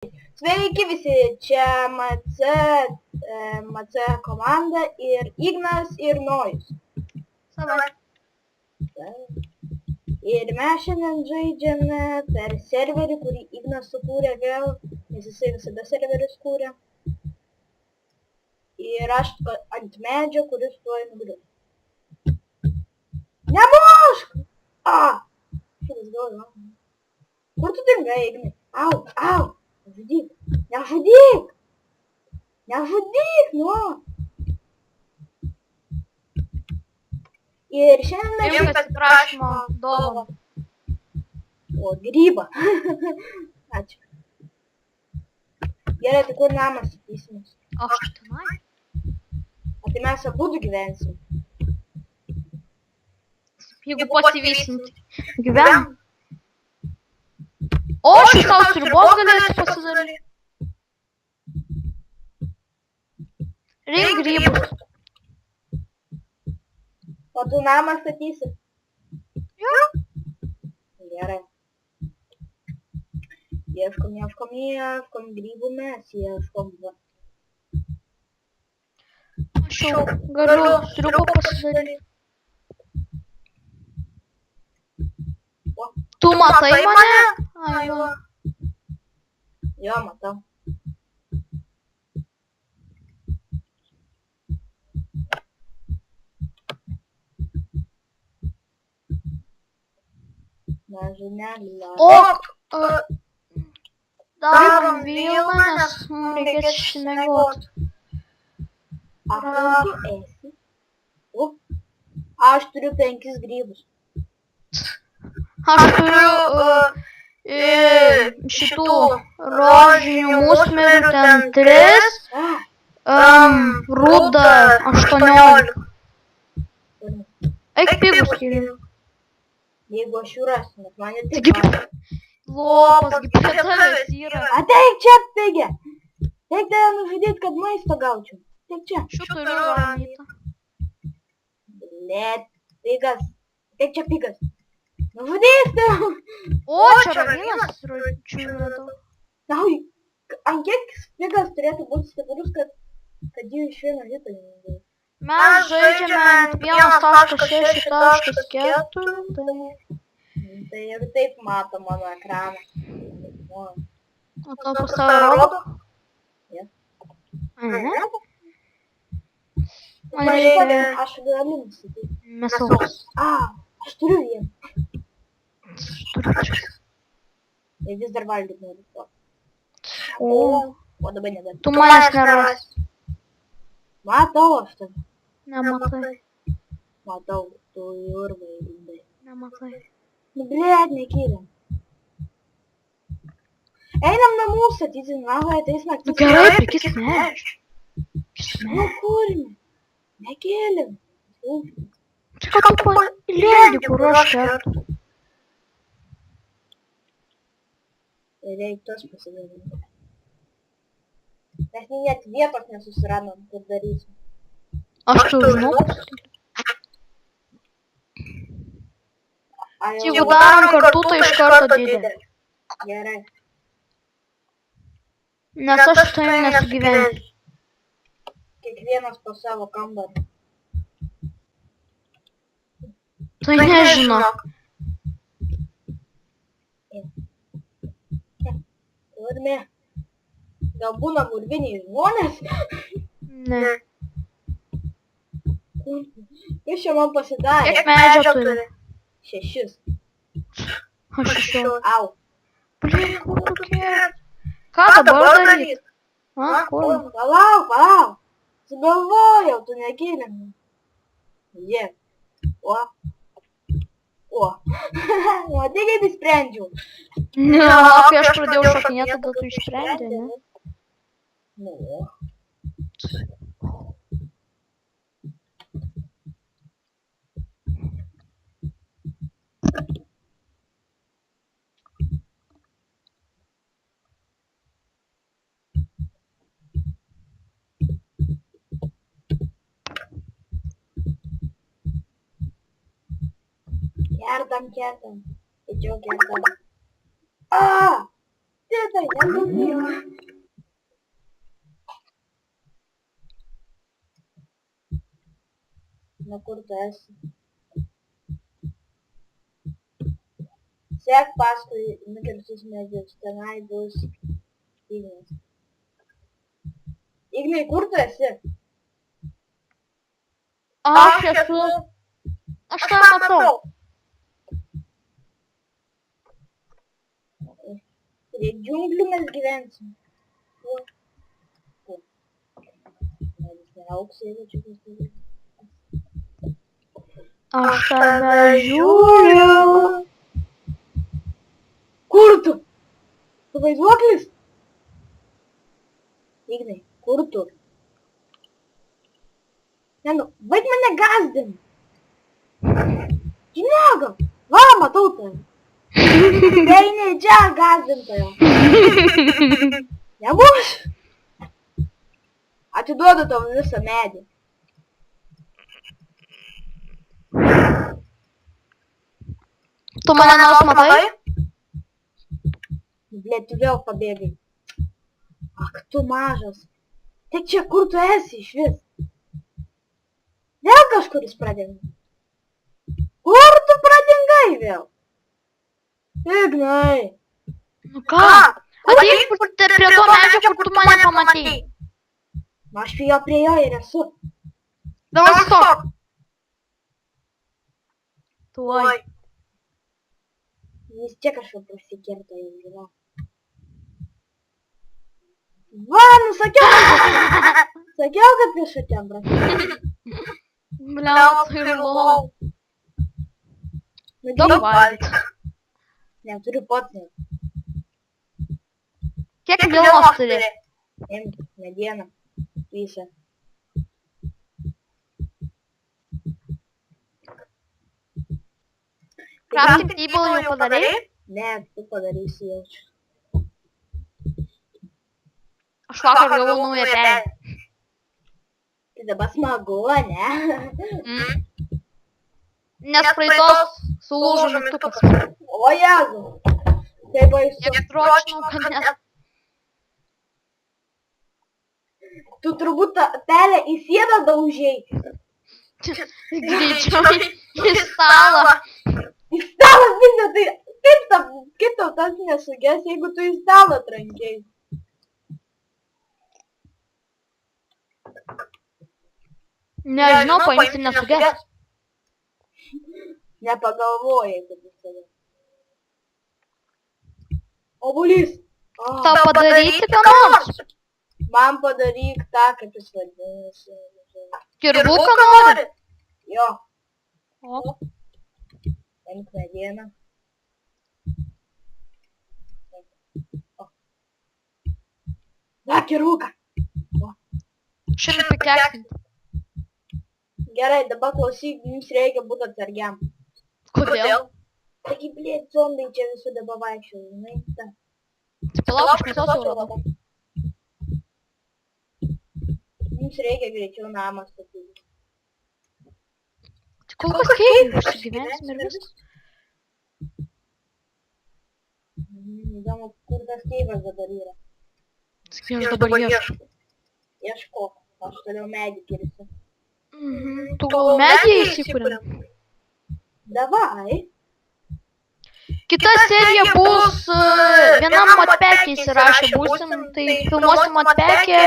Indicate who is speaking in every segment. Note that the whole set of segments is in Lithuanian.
Speaker 1: Sveiki visi, čia MC komanda ir Ignas ir Nojus. Ir mes šiandien žaidžiame per serverį, kurį Ignas sukūrė vėl, nes jisai visada serverius kūrė. Ir aš ant medžio, kuris tuoj nugrius. Nemušk! Šitas galvoju. Kur tu dingai, Ignai? Au! Nežudyk! Nežudyk, nu! Ir šiandien mes
Speaker 2: Jums atsiprašymo dovaną.
Speaker 1: O, grybą. Ačiū. Gerai, tai kur namas statysimės?
Speaker 2: Aš tenai.
Speaker 1: O tai mes abudu gyvensim.
Speaker 2: Jeigu pasivysinti. Gyven. O, šitos ribos galėsiu pasidaryti. Rink grybus.
Speaker 1: O tu namą statysi?
Speaker 2: Jo.
Speaker 1: Gerai. Ieškom grybų mes, ieškom.
Speaker 2: Aš jau galiu sriubą pasidaryti. Tu matai mane? Ai, va.
Speaker 1: Jo, matau. Na, žinelį.
Speaker 2: Darom vilną, nes mums reikės išsimiegoti.
Speaker 1: Ar tu esi? Aš turiu 5 grybus.
Speaker 2: Aš turiu šitų rožinių musmirių ten 3, rudą 18. Eik pigus keliu.
Speaker 1: Jeigu aš jų rasiu, nes mane tik...
Speaker 2: Lopas, prie tavęs yra.
Speaker 1: Ateik čia, pigė! Teik tave nužudyti, kad maisto gaučiau. Teik čia.
Speaker 2: Šių turiu ramytą.
Speaker 1: Blet, pigas. Teik čia, pigas. Nužudys tave.
Speaker 2: O, čia ravynas ročių radau.
Speaker 1: Tau, ant kiek pigas turėtų būti stiprus, kad jį iš vieno hito neįdėjai?
Speaker 2: Mes žaidžiame ant 1.6.4.
Speaker 1: Tai ir taip mato mano ekraną.
Speaker 2: O tau pas tave rodo?
Speaker 1: Jo.
Speaker 2: Ne?
Speaker 1: Man reikia, aš galiu nusityti.
Speaker 2: Mėsos.
Speaker 1: Aš turiu vieną.
Speaker 2: Turiu 3.
Speaker 1: Ir vis dar valgyti noriu. O dabar negali.
Speaker 2: Tu manęs nerasi.
Speaker 1: Matau aš tave.
Speaker 2: Nematai.
Speaker 1: Matau, tu ir vaidai.
Speaker 2: Nematai.
Speaker 1: Nu, blėt, nekėlėm. Einam namų statyti, nagai ateis naktis.
Speaker 2: Gerai, prikis medžių.
Speaker 1: Nu, kurime. Nekėlėm.
Speaker 2: Čia ką tu palėdi, kur aš kertu.
Speaker 1: Reik tos pasidaryti. Mes net vietos nesusiradom, kad darysim.
Speaker 2: Aš tu žinau. Jeigu darom kartu, tai iš karto didelį.
Speaker 1: Gerai.
Speaker 2: Nes aš tai nesugyvensiu.
Speaker 1: Kiekvienas po savo kambarį.
Speaker 2: Tai nežinok.
Speaker 1: Turime. Gal būna bulviniai žmonės?
Speaker 2: Ne.
Speaker 1: Kas čia man pasidarė?
Speaker 2: Kiek medžio turi?
Speaker 1: 6.
Speaker 2: Aš 6.
Speaker 1: Au.
Speaker 2: Blin, kur tu kerti? Ką dabar daryt? Kur?
Speaker 1: Palauk. Sugalvojau, tu nekėlėm. Jie. O, tai kaip įsprendžiau.
Speaker 2: Ne, kai aš pradėjau šokinėti, tada tu išsprendė, ne?
Speaker 1: Nu. Kertam. Tačiau kertam. Tit vietoj, nedalyk. Na kur tu esi? Sek paskui nukirtus medžius, tenai bus Ignas. Ignai, kur tu esi?
Speaker 2: Aš esu. Aš tą matau.
Speaker 1: Prie džiunglių mes gyvensim. Medis neauks, jeigu čia bus dalykas.
Speaker 2: Aš tave žiūriu.
Speaker 1: Kur tu? Tu vaiduoklis? Ignai, kur tu? Ne, nu, baig mane gazdinti. Žinogam, va, matau tave. Eini čia gazdintojo. Nebus. Atiduodu tau visą medį.
Speaker 2: Tu mane nors matai?
Speaker 1: Blet, tu vėl pabėgai. Ak, tu mažas. Tai čia kur tu esi iš vis? Vėl kažkuris pradingai. Kur tu pradingai vėl? Ignai.
Speaker 2: Nu ką? Ateik prie to medžio, kur tu mane pamatei.
Speaker 1: Aš prie jo ir esu.
Speaker 2: Dabar stok. Tuoj.
Speaker 1: Jis čia kažkur prasikirto, jau žinau. Va, nu sakiau, kad prieš ten prasikirto.
Speaker 2: Bliau, tai lol. Daug valgyt.
Speaker 1: Neturiu pats.
Speaker 2: Kiek vilnos turi?
Speaker 1: Imk, medieną. Visą.
Speaker 2: Crafting table jau padarei?
Speaker 1: Ne, tu padarysi jaučiu.
Speaker 2: Aš vakar gavau naują pelę.
Speaker 1: Tai dabar smagu, ne?
Speaker 2: Nes praeitos sulūžo mygtukas.
Speaker 1: O Jėzu. Kaip baisu.
Speaker 2: Tiek troškinau, kad net...
Speaker 1: Tu turbūt tą pelę į sieną daužei.
Speaker 2: Greičiau į stalą.
Speaker 1: Į stalą visą, tai kaip tau tas nesugės, jeigu tu į stalą trankei?
Speaker 2: Nežinau, paimti nesugės.
Speaker 1: Nepagalvojai, kad visada. Obuolys.
Speaker 2: Tau padaryti ką nors?
Speaker 1: Man padaryk tą, kaip jis vadinasi.
Speaker 2: Kirbuką nori?
Speaker 1: Jo.
Speaker 2: O,
Speaker 1: Imk medieną. Va, kirbuką.
Speaker 2: šiandien pikeksinti.
Speaker 1: Gerai, dabar klausyk, jums reikia būti atsargiam.
Speaker 2: Kodėl?
Speaker 1: Taigi, blėt, zombiai čia visų dabar vaikščioja, žinai, ta.
Speaker 2: Palauk, aš mėsos jau radau.
Speaker 1: Mums reikia greičiau namą statyti.
Speaker 2: Tai kol kas kaip, užsigyvensim ir viskas.
Speaker 1: Įdomu, kur tas keivas dabar yra.
Speaker 2: Sakai, aš dabar ieškau.
Speaker 1: Ieškok, aš toliau medį kirsiu.
Speaker 2: Tu gal medį įsikūrėm?
Speaker 1: Davai.
Speaker 2: Kita serija bus vienam modpekį įsirašę būsim, tai filmuosim modpekį,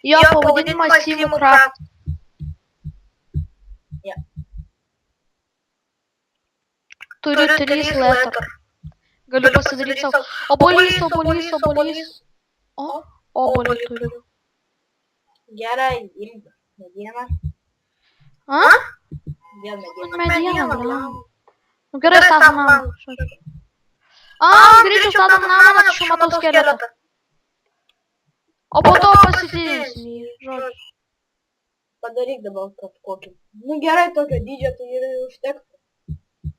Speaker 2: jo pavadinimas Simu Craft. Turiu 3 letter. Galiu pasidaryti savo. Obuolys. O, obuolį turiu.
Speaker 1: Gerai, imk medieną.
Speaker 2: A?
Speaker 1: Vėl medieną.
Speaker 2: Medieną, blam. Nu gerai, statom namą. A, greičiau statom namą, nes aš jau matau skeletą. O po to pasidėsim jį, žodžiu.
Speaker 1: Padaryk dabar kažkokį. Nu gerai, tokio dydžio tai ir užtektų.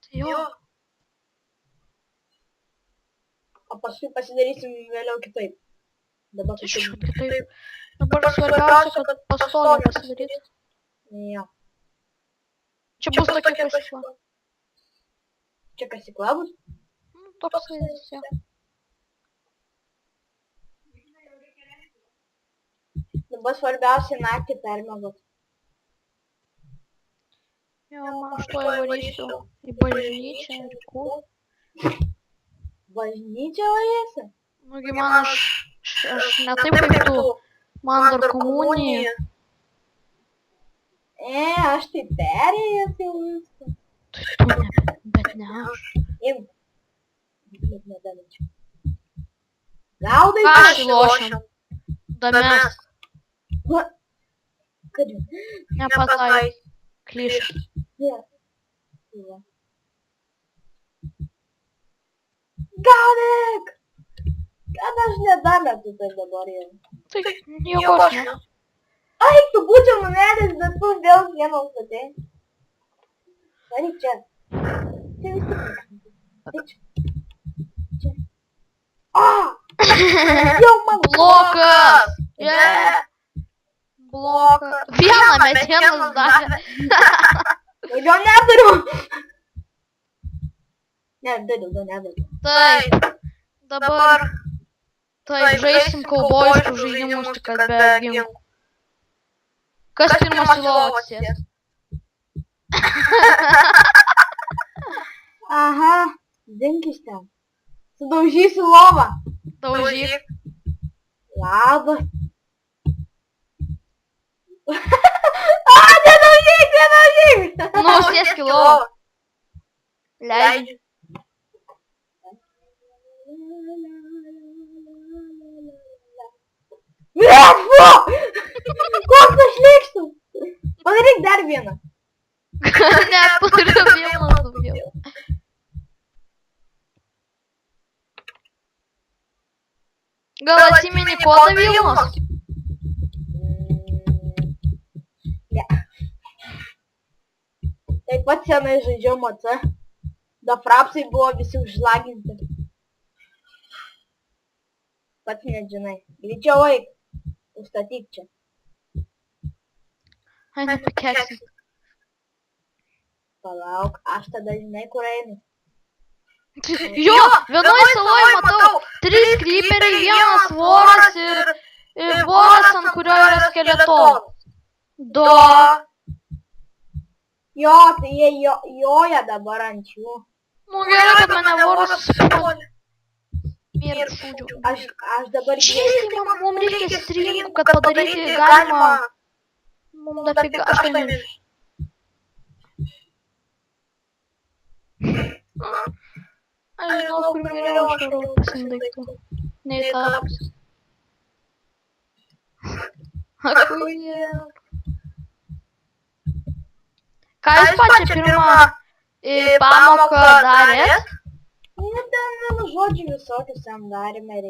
Speaker 2: Tai jo.
Speaker 1: O paskui pasidarysim vėliau kitaip. Dabar
Speaker 2: Tai šiaip kitaip. Dabar svarbiausia, kad pastoviai pasidaryt.
Speaker 1: Jo.
Speaker 2: Čia bus tokia kasykla.
Speaker 1: Čia kasykla bus?
Speaker 2: Toks vaizdas, jo.
Speaker 1: Dabar svarbiausia naktį permiegot.
Speaker 2: Jo, man aš tuoj varysiu į bažnyčią ir kur.
Speaker 1: Bažnyčia važiuosi?
Speaker 2: Nugi man aš ne taip kaip tu. Man dar komunija.
Speaker 1: Aš tai perėjęs jau viską.
Speaker 2: Tai tu ne, bet ne aš.
Speaker 1: Imk. Net nedamenčiau. Gaudai
Speaker 2: Ką aš lošiam? Dames.
Speaker 1: Kad jau.
Speaker 2: Nepatai. Klišas.
Speaker 1: Ne. Va. Gaudyk! Kad aš nedametu tai dabar jau.
Speaker 2: Tai jėgos ne.
Speaker 1: Ai, tu būčiau nuvedęs, bet tu vėl vieną užstatei. Varyk čia. Čia vis tik. Tai čia. Čia. Jau man
Speaker 2: Blokas! Yeah. Blokas. Vieną metieną darė.
Speaker 1: Daugiau nedariu. Ne, daugiau nedariu.
Speaker 2: Taip. Dabar. Taip, žaisim kaubojiškus žaidimus, tik kad be ginklų. Kas pirmas į lovą atsės?
Speaker 1: Aha, dinkis ten. Sudaužysiu lovą.
Speaker 2: Daužyk.
Speaker 1: Labas. Nedaužyk, nedaužyk.
Speaker 2: Nu, sėsk į lovą. Leidžiu.
Speaker 1: Fu! Koks aš lėkštas? Padaryk dar vieną.
Speaker 2: Ne, turiu vieną daugiau. Gal atsimeni kodą Vilnos?
Speaker 1: Ne. Taip pat senai žaidžiau mace. Da frapsai buvo visi užlaginti. Pats nežinai. Greičiau eik. Užstatyk čia.
Speaker 2: Ai, nepakeksim.
Speaker 1: Palauk, aš tada žinai, kur einu.
Speaker 2: Jo, vienoj saloj matau 3 kryperiai, vienas voras ir voras, ant kurio yra skeletonas.
Speaker 1: Jo, tai jie joja dabar ant jų.
Speaker 2: Nu gerai, kad mane voras susipuolė. Mirk šūdžiu.
Speaker 1: Aš dabar
Speaker 2: Šiandien mums reikia streamų, kad padaryti galima. Mums dafiga, aš tai nežinau. Aš žinau, kur miriau, aš varau pasimdaiktų. Neįtaps. Akuje. Ką jūs pačią pirmą pamoką darėt?
Speaker 1: Nu, ten vienu žodžiu visokius jam darėme.